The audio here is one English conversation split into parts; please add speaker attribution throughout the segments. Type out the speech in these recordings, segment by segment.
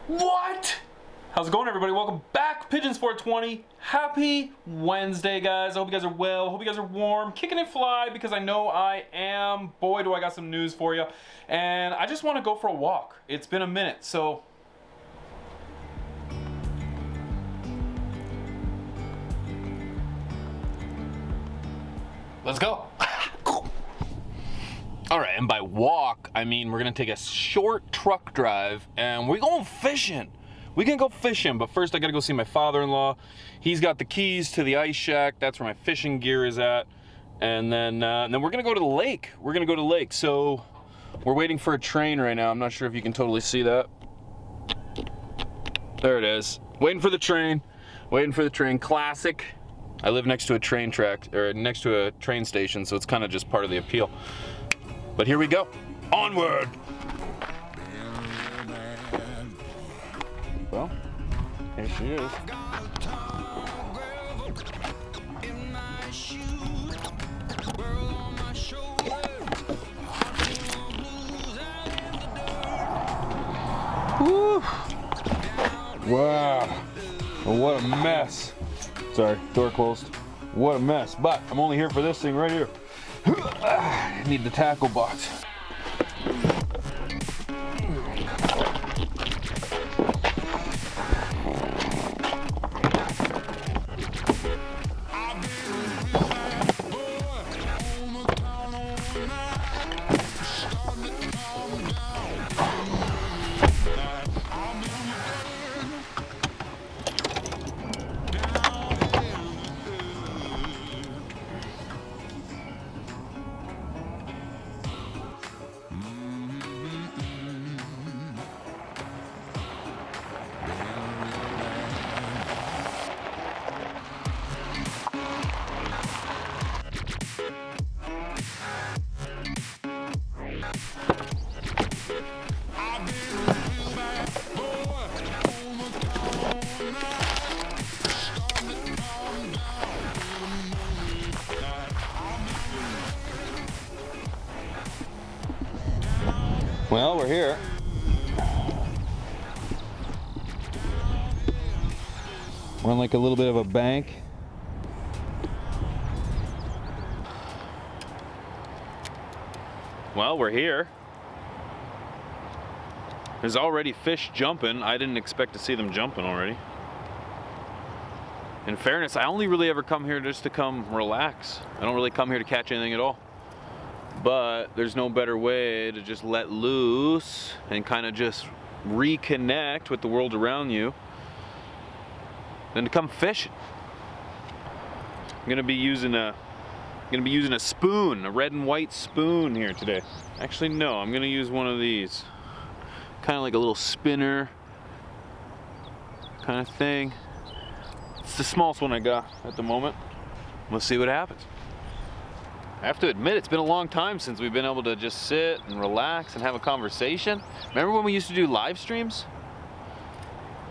Speaker 1: What? How's it going, everybody? Welcome back, Pigeons 420. Happy Wednesday, guys. I hope you guys are well. Hope you guys are warm, kicking it fly, because I know I am. Boy, do I got some news for you. And I just want to go for a walk. It's been a minute, so let's go. All right, and by walk, I mean we're gonna take a short truck drive and we're going fishing. We can go fishing, but first I gotta go see my father-in-law. He's got the keys to the ice shack. That's where my fishing gear is at. And then we're gonna go to the lake. We're gonna go to the lake. So we're waiting for a train right now. I'm not sure if you can totally see that. There it is. Waiting for the train. Waiting for the train. Classic. I live next to a train track, or next to a train station, so it's kind of just part of the appeal. But here we go. Onward! Well, here she is. Woo! Wow. What a mess. Sorry, door closed. What a mess. But I'm only here for this thing right here. I need the tackle box. Well, we're here. We're on like a little bit of a bank. Well, we're here. There's already fish jumping. I didn't expect to see them jumping already. In fairness, I only really ever come here just to come relax. I don't really come here to catch anything at all. But there's no better way to just let loose and kind of just reconnect with the world around you than to come fishing. I'm gonna be using a spoon, a red and white spoon here today. Actually, no, I'm gonna use one of these, kind of like a little spinner kind of thing. It's the smallest one I got at the moment. We'll see what happens. I have to admit, it's been a long time since we've been able to just sit and relax and have a conversation. Remember when we used to do live streams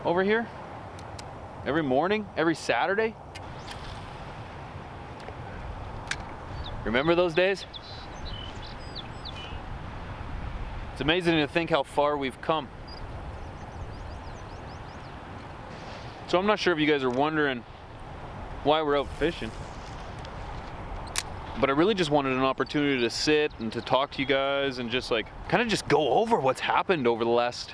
Speaker 1: over here? Every morning, every Saturday? Remember those days? It's amazing to think how far we've come. So I'm not sure if you guys are wondering why we're out fishing. But I really just wanted an opportunity to sit and to talk to you guys and just like kind of just go over what's happened over the last,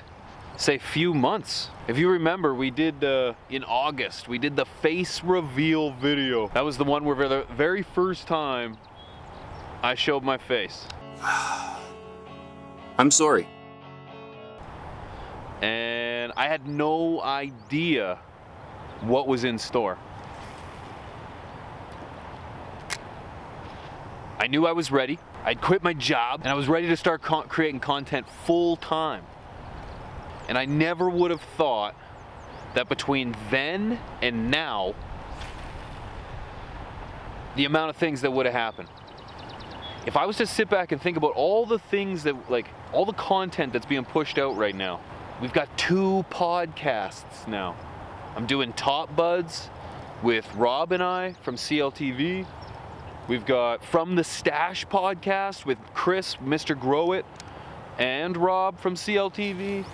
Speaker 1: say, few months. If you remember, we did in August, we did the face reveal video. That was the one where for the very first time I showed my face.
Speaker 2: I'm sorry.
Speaker 1: And I had no idea what was in store. I knew I was ready. I'd quit my job and I was ready to start creating content full time. And I never would have thought that between then and now, the amount of things that would have happened. If I was to sit back and think about all the things that, like, all the content that's being pushed out right now, we've got 2 podcasts now. I'm doing Top Buds with Rob and I from CLTV. We've got From the Stash podcast with Chris, Mr. Grow It, and Rob from CLTV.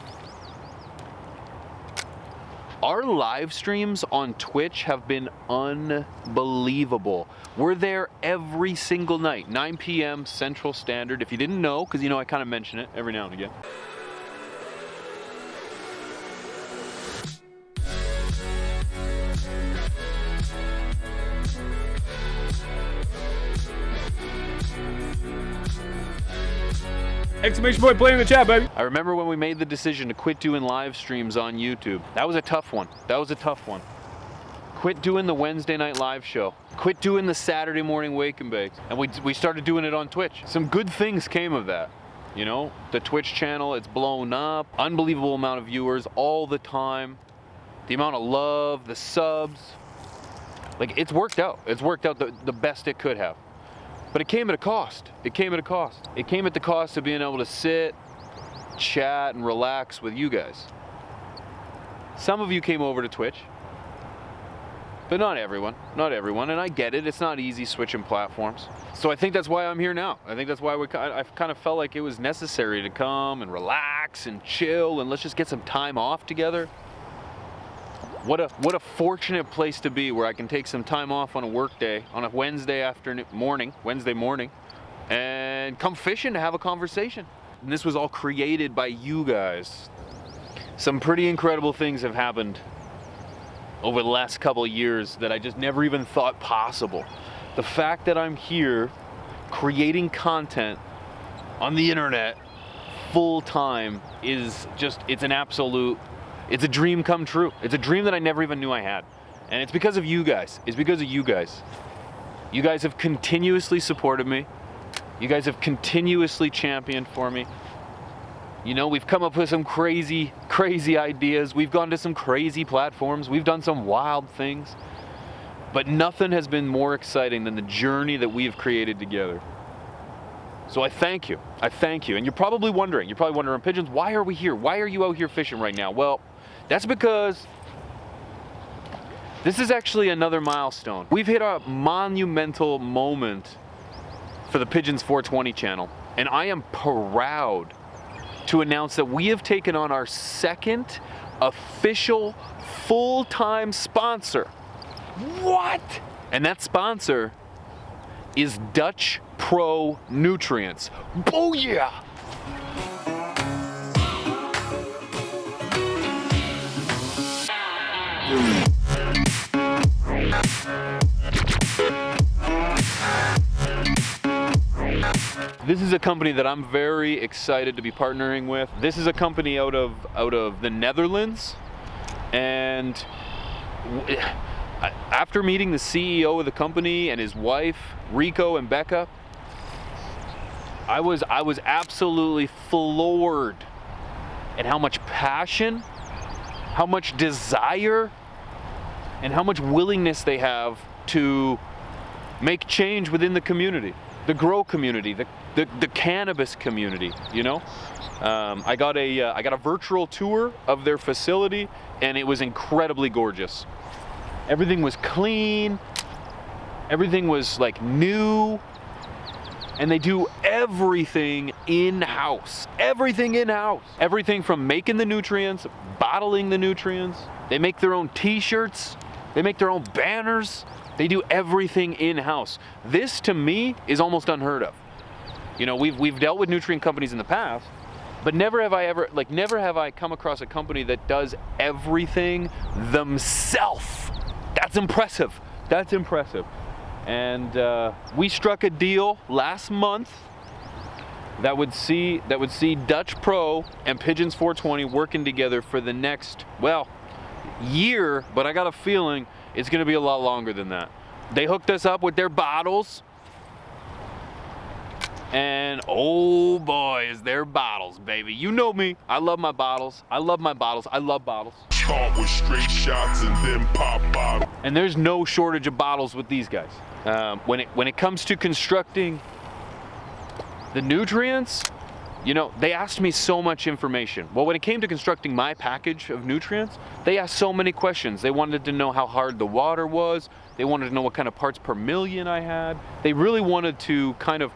Speaker 1: Our live streams on Twitch have been unbelievable. We're there every single night, 9 p.m. Central Standard. If you didn't know, because I kind of mention it every now and again.
Speaker 2: Exclamation point, play in the chat, baby.
Speaker 1: I remember when we made the decision to quit doing live streams on YouTube. That was a tough one. Quit doing the Wednesday night live show. Quit doing the Saturday morning wake and bakes. And we started doing it on Twitch. Some good things came of that. The Twitch channel, it's blown up. Unbelievable amount of viewers all the time. The amount of love, the subs. Like, it's worked out. It's worked out the best it could have. But it came at a cost. It came at the cost of being able to sit, chat, and relax with you guys. Some of you came over to Twitch, but not everyone. And I get it. It's not easy switching platforms. So I think that's why I'm here now. I think that's why I kind of felt like it was necessary to come and relax and chill and let's just get some time off together. What a fortunate place to be, where I can take some time off on a work day, on a Wednesday morning, and come fishing to have a conversation. And this was all created by you guys. Some pretty incredible things have happened over the last couple of years that I just never even thought possible. The fact that I'm here creating content on the internet full time is just, it's a dream come true. It's a dream that I never even knew I had. And it's because of you guys. You guys have continuously supported me. You guys have continuously championed for me. We've come up with some crazy ideas. We've gone to some crazy platforms. We've done some wild things. But nothing has been more exciting than the journey that we've created together. So I thank you. And you're probably wondering, Pigeons, why are we here? Why are you out here fishing right now? Well, that's because this is actually another milestone. We've hit a monumental moment for the Pigeons 420 channel, and I am proud to announce that we have taken on our second official full-time sponsor. What? And that sponsor is Dutch Pro Nutrients. Booyah! This is a company that I'm very excited to be partnering with. This is a company out of the Netherlands, and after meeting the CEO of the company and his wife, Rico and Becca, I was absolutely floored at how much passion, how much desire, and how much willingness they have to make change within the community, the grow community, the cannabis community. I got a virtual tour of their facility, and it was incredibly gorgeous. Everything was clean, everything was like new, and they do everything in-house. Everything from making the nutrients, bottling the nutrients. They make their own t-shirts, they make their own banners. They do everything in-house. This, to me, is almost unheard of. We've dealt with nutrient companies in the past, but never have I come across a company that does everything themselves. That's impressive. And we struck a deal last month that would see Dutch Pro and Pigeons 420 working together for the next, year, but I got a feeling it's going to be a lot longer than that. They hooked us up with their bottles, and oh boy, is their bottles, baby. You know me. I love my bottles. I love bottles.
Speaker 3: Start with straight shots and then pop bottles.
Speaker 1: And there's no shortage of bottles with these guys. When it comes to constructing the nutrients, they asked me so much information. Well, when it came to constructing my package of nutrients, they asked so many questions. They wanted to know how hard the water was. They wanted to know what kind of parts per million I had. They really wanted to kind of,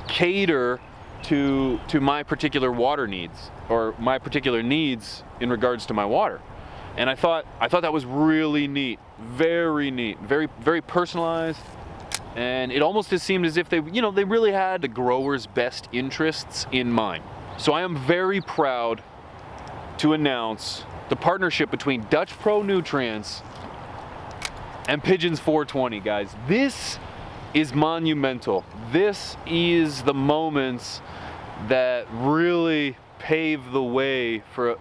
Speaker 1: cater to my particular water needs, or my particular needs in regards to my water. And I thought that was really neat, very, very personalized. And it almost just seemed as if they really had the growers' best interests in mind. So I am very proud to announce the partnership between Dutch Pro Nutrients and Pigeons 420, guys. This is monumental. This is the moments that really pave the way for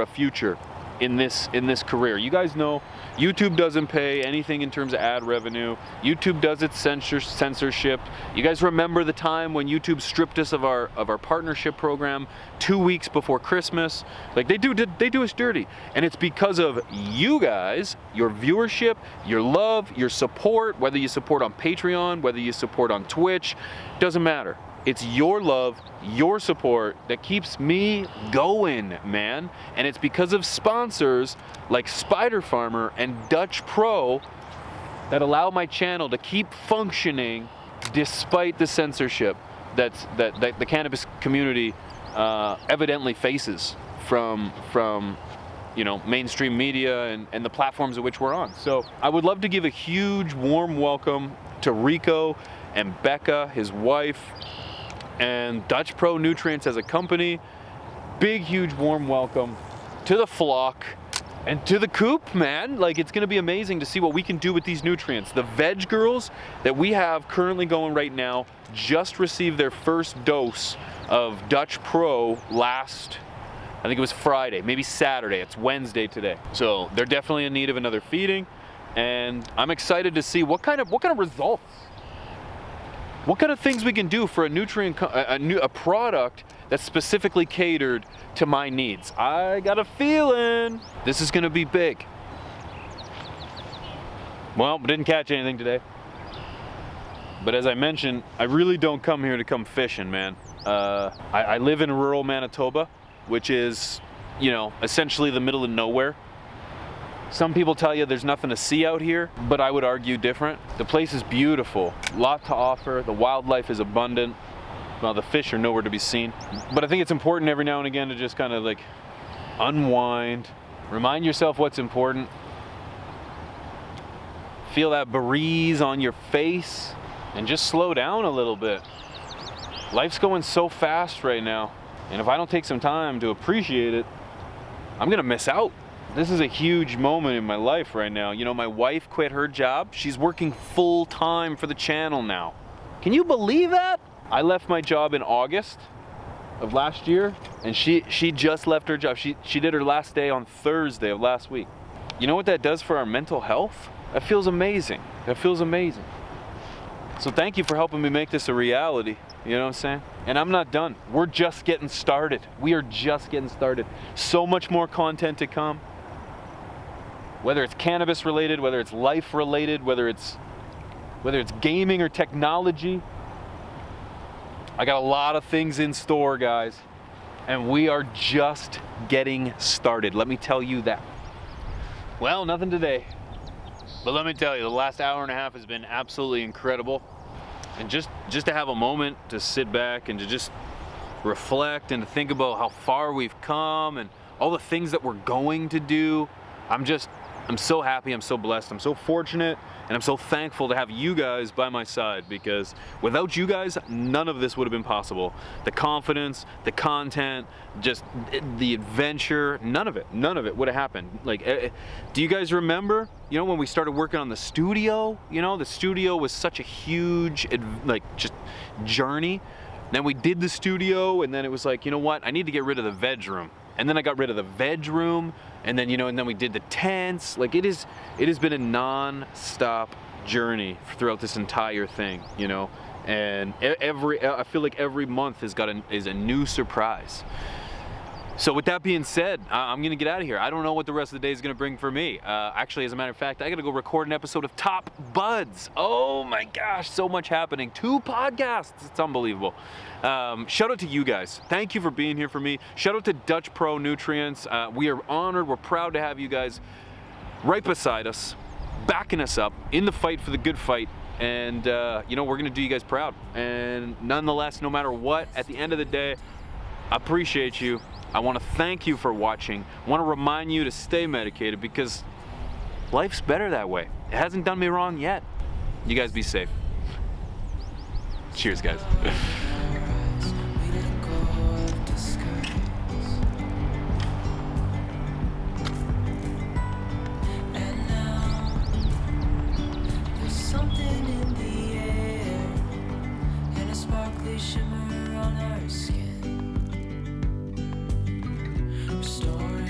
Speaker 1: a future in this career. You guys know YouTube doesn't pay anything in terms of ad revenue. YouTube does its censorship. You guys remember the time when YouTube stripped us of our partnership program 2 weeks before Christmas? Like they do us dirty. And it's because of you guys, your viewership, your love, your support, whether you support on Patreon, whether you support on Twitch, doesn't matter. It's your love, your support that keeps me going, man. And it's because of sponsors like Spider Farmer and Dutch Pro that allow my channel to keep functioning despite the censorship that the cannabis community evidently faces from mainstream media and the platforms at which we're on. So I would love to give a huge warm welcome to Rico and Becca, his wife, and Dutch Pro Nutrients as a company. Big, huge, warm welcome to the flock and to the coop, man. Like, it's gonna be amazing to see what we can do with these nutrients. The veg girls that we have currently going right now just received their first dose of Dutch Pro last, I think it was Friday, maybe Saturday. It's Wednesday today. So they're definitely in need of another feeding, and I'm excited to see what kind of results, what kind of things we can do for a product that's specifically catered to my needs. I got a feeling this is gonna be big. Well, didn't catch anything today. But as I mentioned, I really don't come here to come fishing, man. I live in rural Manitoba, which is, essentially the middle of nowhere. Some people tell you there's nothing to see out here, but I would argue different. The place is beautiful, a lot to offer, the wildlife is abundant. Well, the fish are nowhere to be seen. But I think it's important every now and again to just kind of like unwind, remind yourself what's important, feel that breeze on your face, and just slow down a little bit. Life's going so fast right now, and if I don't take some time to appreciate it, I'm gonna miss out. This is a huge moment in my life right now. My wife quit her job. She's working full time for the channel now. Can you believe that? I left my job in August of last year, and she just left her job. She did her last day on Thursday of last week. You know what that does for our mental health? That feels amazing. That feels amazing. So thank you for helping me make this a reality. You know what I'm saying? And I'm not done. We're just getting started. We are just getting started. So much more content to come. Whether it's cannabis related, whether it's life related, whether it's gaming or technology. I got a lot of things in store, guys, and we are just getting started. Let me tell you that. Well, nothing today, but let me tell you, the last hour and a half has been absolutely incredible. And just to have a moment to sit back and to just reflect and to think about how far we've come and all the things that we're going to do. I'm so happy, I'm so blessed, I'm so fortunate, and I'm so thankful to have you guys by my side, because without you guys, none of this would have been possible. The confidence, the content, just the adventure, none of it would have happened. Like, do you guys remember, when we started working on the studio? The studio was such a huge, just journey. Then we did the studio, and then it was like, you know what? I need to get rid of the veg room. And then I got rid of the veg room, and then and then we did the tents. Like, it has been a non-stop journey throughout this entire thing, And I feel like every month is a new surprise. So with that being said, I'm gonna get out of here. I don't know what the rest of the day is gonna bring for me. Actually, as a matter of fact, I gotta go record an episode of Top Buds. Oh my gosh, so much happening. 2 podcasts, it's unbelievable. Shout out to you guys. Thank you for being here for me. Shout out to Dutch Pro Nutrients. We are honored, we're proud to have you guys right beside us, backing us up in the fight for the good fight. And you know, we're gonna do you guys proud. And nonetheless, no matter what, at the end of the day, I appreciate you. I want to thank you for watching. I want to remind you to stay medicated because life's better that way. It hasn't done me wrong yet. You guys be safe. Cheers, guys.
Speaker 2: Shimmer on our skin, restoring